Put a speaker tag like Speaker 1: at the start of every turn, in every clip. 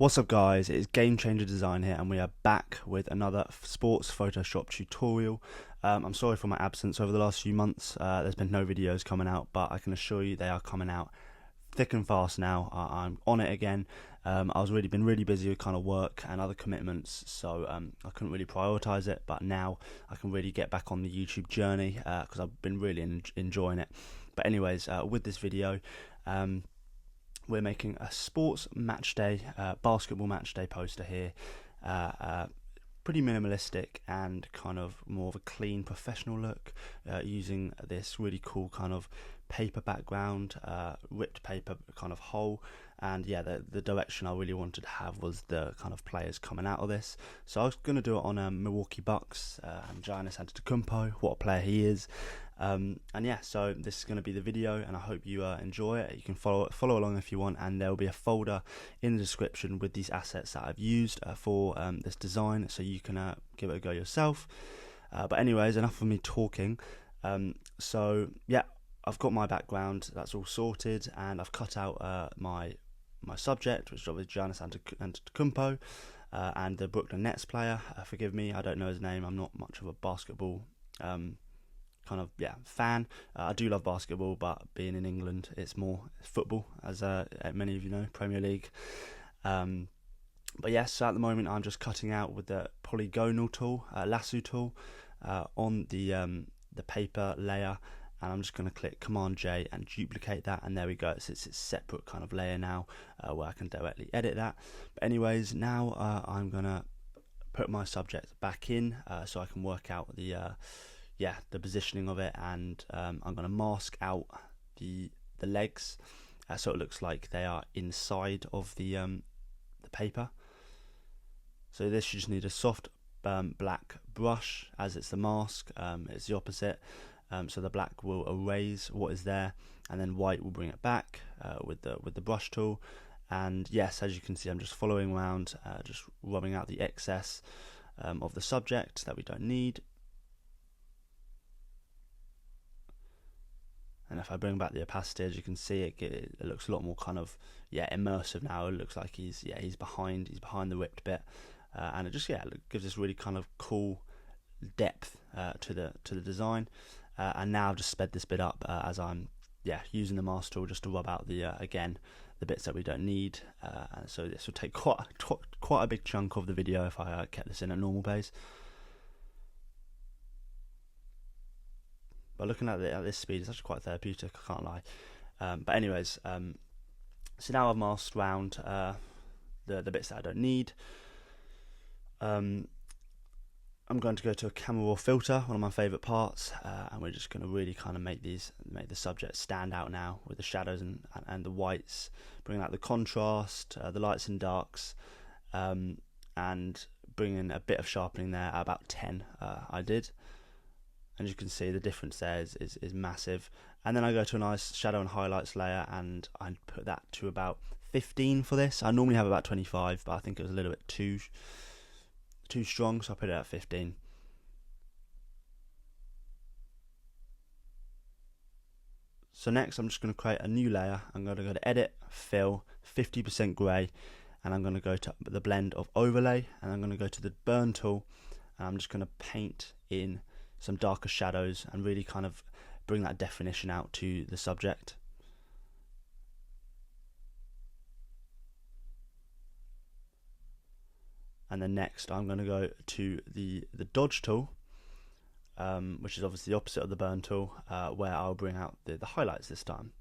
Speaker 1: What's up guys, it is Game Changer Design here and we are back with another sports Photoshop tutorial. I'm sorry for my absence over the last few months. There's been no videos coming out, but I can assure you they are coming out thick and fast now. I'm on it again. Been really busy with kind of work and other commitments, so I couldn't really prioritize it, but now I can really get back on the YouTube journey because I've been really enjoying it. But anyways, with this video, we're making a sports match day, basketball match day poster here. Pretty minimalistic and kind of more of a clean professional look, using this really cool kind of paper background, ripped paper kind of hole. And yeah, the direction I really wanted to have was the kind of players coming out of this. So I was going to do it on Milwaukee Bucks and Giannis Antetokounmpo, what a player he is. And yeah, so this is going to be the video, and I hope you enjoy it. You can follow along if you want, and there will be a folder in the description with these assets that I've used for this design, so you can give it a go yourself. But anyways, enough of me talking. So yeah, I've got my background, that's all sorted, and I've cut out my subject, which is obviously Giannis Antetokounmpo, and the Brooklyn Nets player. Forgive me, I don't know his name. I'm not much of a basketball fan. I do love basketball, but being in England, it's more football, as many of you know, Premier League. But yes, so at the moment I'm just cutting out with the polygonal tool, lasso tool, on the paper layer, and I'm just going to click Command J and duplicate that, and there we go. It's a separate kind of layer now, where I can directly edit that. But anyways, now I'm going to put my subject back in, so I can work out the positioning of it, and I'm going to mask out the legs, so it looks like they are inside of the paper. So this, you just need a soft black brush, as it's the mask. It's the opposite, so the black will erase what is there, and then white will bring it back with the brush tool. And yes, as you can see, I'm just following around, just rubbing out the excess of the subject that we don't need. And if I bring back the opacity, as you can see, it looks a lot more kind of immersive now. It looks like he's behind the ripped bit, and it just gives this really kind of cool depth to the design. And now I've just sped this bit up as I'm using the mask tool just to rub out the bits that we don't need. And so this will take quite a big chunk of the video if I kept this in at normal pace. But looking at this speed, it's actually quite therapeutic, I can't lie. But anyways, so now I've masked around the bits that I don't need. I'm going to go to a camera raw filter, one of my favourite parts, and we're just going to really kind of make the subject stand out now with the shadows and the whites, bringing out the contrast, the lights and darks, and bringing a bit of sharpening there. About 10 I did. And you can see the difference there is massive. And then I go to a nice shadow and highlights layer, and I put that to about 15 for this. I normally have about 25, but I think it was a little bit too strong, so I put it at 15. So next I'm just going to create a new layer. I'm going to go to Edit, Fill, 50% grey, and I'm going to go to the blend of overlay, and I'm going to go to the burn tool, and I'm just going to paint in some darker shadows and really kind of bring that definition out to the subject. And then next I'm going to go to the dodge tool, which is obviously the opposite of the burn tool, where I'll bring out the highlights this time.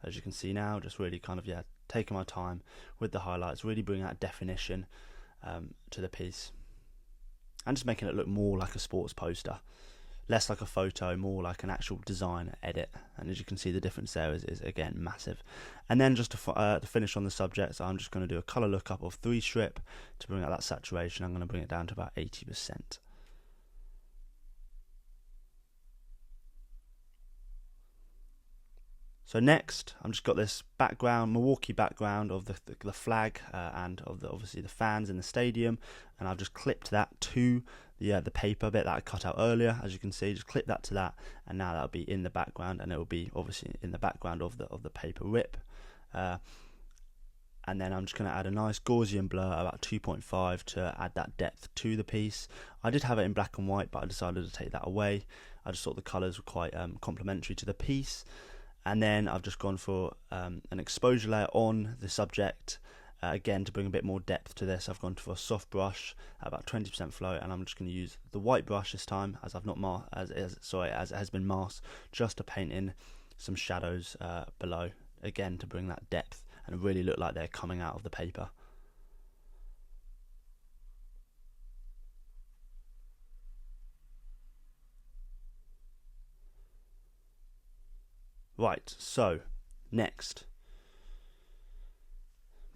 Speaker 1: As you can see now, just really kind of taking my time with the highlights, really bring out definition to the piece, and just making it look more like a sports poster, less like a photo, more like an actual design edit. And as you can see, the difference there is again massive. And then just to finish on the subject, so I'm just going to do a color lookup of 3 strip to bring out that saturation. I'm going to bring it down to about 80%. So next, I've just got this background, Milwaukee background of the flag and of obviously the fans in the stadium, and I've just clipped that to the paper bit that I cut out earlier. As you can see, just clip that to that, and now that'll be in the background, and it will be obviously in the background of the paper rip. and then I'm just going to add a nice Gaussian blur about 2.5 to add that depth to the piece. I did have it in black and white, but I decided to take that away. I just thought the colours were quite complementary to the piece. And then I've just gone for an exposure layer on the subject, again to bring a bit more depth to this. I've gone for a soft brush at about 20% flow, and I'm just going to use the white brush this time, as I've not as it has been masked, just to paint in some shadows below, again to bring that depth and really look like they're coming out of the paper. Right, so next,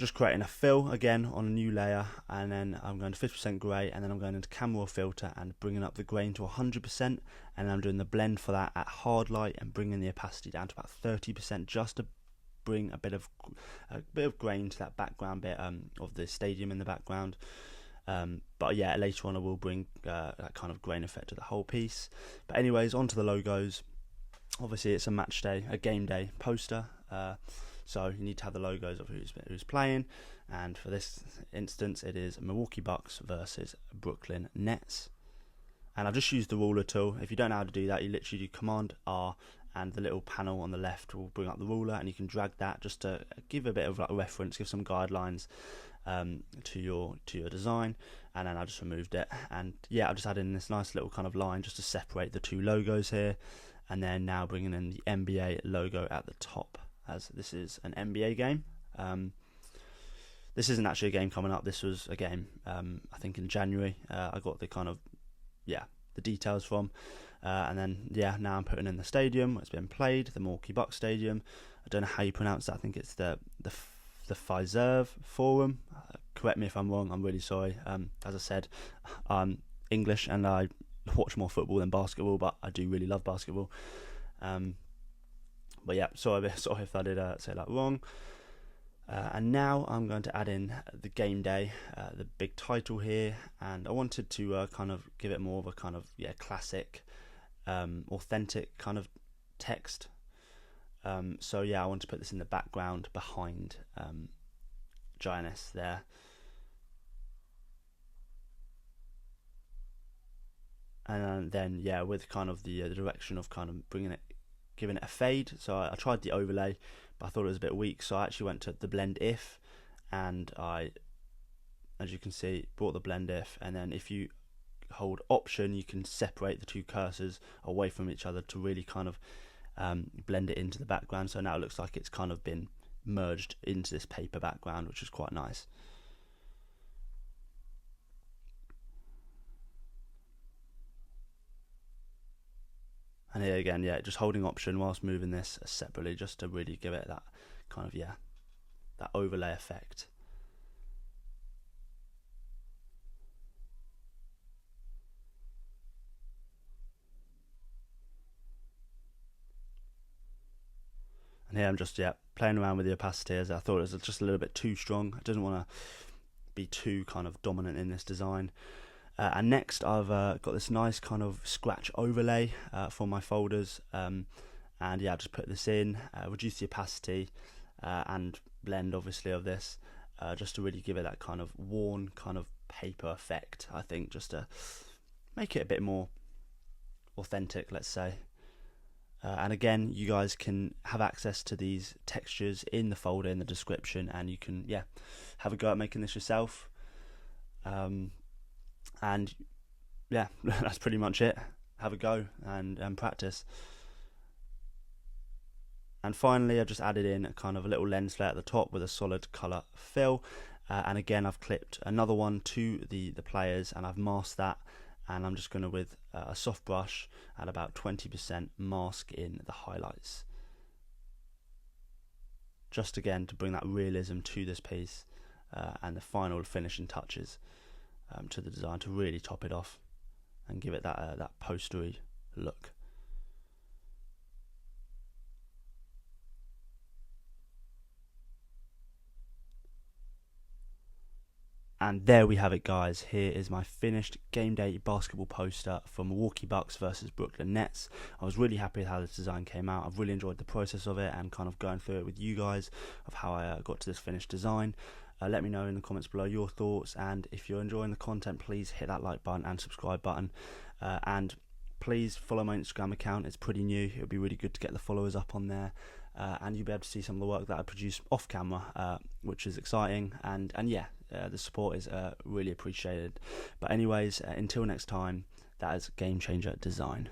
Speaker 1: just creating a fill again on a new layer, and then I'm going to 50% grey, and then I'm going into camera raw filter and bringing up the grain to 100%, and I'm doing the blend for that at hard light and bringing the opacity down to about 30%, just to bring a bit of grain to that background bit of the stadium in the background. But yeah, later on I will bring that kind of grain effect to the whole piece. But anyways, onto the logos. Obviously it's a match day, a game day poster, so you need to have the logos of who's playing, and for this instance it is Milwaukee Bucks versus Brooklyn Nets. And I've just used the ruler tool. If you don't know how to do that, you literally do Command R, and the little panel on the left will bring up the ruler, and you can drag that just to give a bit of like reference, give some guidelines to your design. And then I just removed it, and yeah, I've just added in this nice little kind of line just to separate the two logos here. And then now bringing in the NBA logo at the top, as this is an NBA game. This isn't actually a game coming up. This was a game I think in January. I got the kind of the details from, and then now I'm putting in the stadium. It's been played, the Milwaukee Bucks Stadium. I don't know how you pronounce that. I think it's the Fiserv Forum. Correct me if I'm wrong. I'm really sorry. As I said, I'm English and I watch more football than basketball, but I do really love basketball. But yeah, sorry if I did say that wrong. And now I'm going to add in the game day, the big title here, and I wanted to kind of give it more of a kind of classic, authentic kind of text. So yeah, I want to put this in the background behind Giannis there. And then with kind of the direction of kind of giving it a fade. So I tried the overlay, but I thought it was a bit weak, so I actually went to the blend if, and I, as you can see, brought the blend if, and then if you hold option you can separate the two cursors away from each other to really kind of blend it into the background. So now it looks like it's kind of been merged into this paper background, which is quite nice. And here again, just holding option whilst moving this separately, just to really give it that kind of that overlay effect. And here I'm just playing around with the opacity, as I thought it was just a little bit too strong. I didn't want to be too kind of dominant in this design. And next I've got this nice kind of scratch overlay for my folders, and I just put this in, reduce the opacity and blend obviously of this, just to really give it that kind of worn kind of paper effect, I think, just to make it a bit more authentic, let's say. And again, you guys can have access to these textures in the folder in the description, and you can have a go at making this yourself. And that's pretty much it. Have a go and practice. And finally I just added in a kind of a little lens flare at the top with a solid colour fill, and again I've clipped another one to the players, and I've masked that, and I'm just going to, with a soft brush at about 20%, mask in the highlights, just again to bring that realism to this piece, and the final finishing touches to the design to really top it off and give it that postery look. And there we have it, guys. Here is my finished game day basketball poster for Milwaukee Bucks versus Brooklyn Nets. I was really happy with how this design came out. I've really enjoyed the process of it and kind of going through it with you guys of how I got to this finished design. Let me know in the comments below your thoughts, and if you're enjoying the content, please hit that like button and subscribe button, and please follow my Instagram account. It's pretty new. It would be really good to get the followers up on there, and you'll be able to see some of the work that I produce off camera, which is exciting, and yeah, the support is really appreciated. But anyways, until next time, that is Game Changer Design.